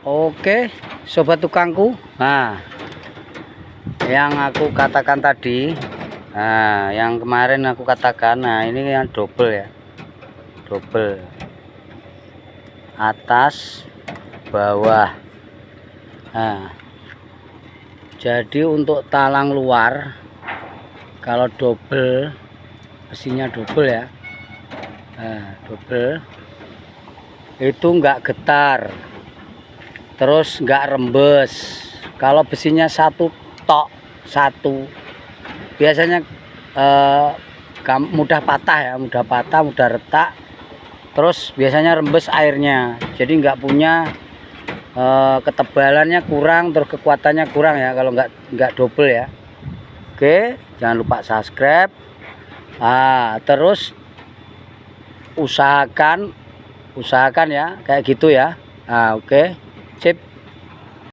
Oke, sobat tukangku. Nah, yang aku katakan tadi, nah, yang kemarin aku katakan, nah ini yang double ya, double atas bawah. Nah, jadi untuk talang luar, kalau double, mesinnya double ya, nah, double itu enggak getar, terus enggak rembes. Kalau besinya satu tok, satu biasanya mudah patah ya, mudah patah, mudah retak, terus biasanya rembes airnya, jadi nggak punya ketebalannya kurang, terus kekuatannya kurang ya kalau nggak double ya. Oke, jangan lupa subscribe. Terus usahakan ya kayak gitu ya. Oke, sip.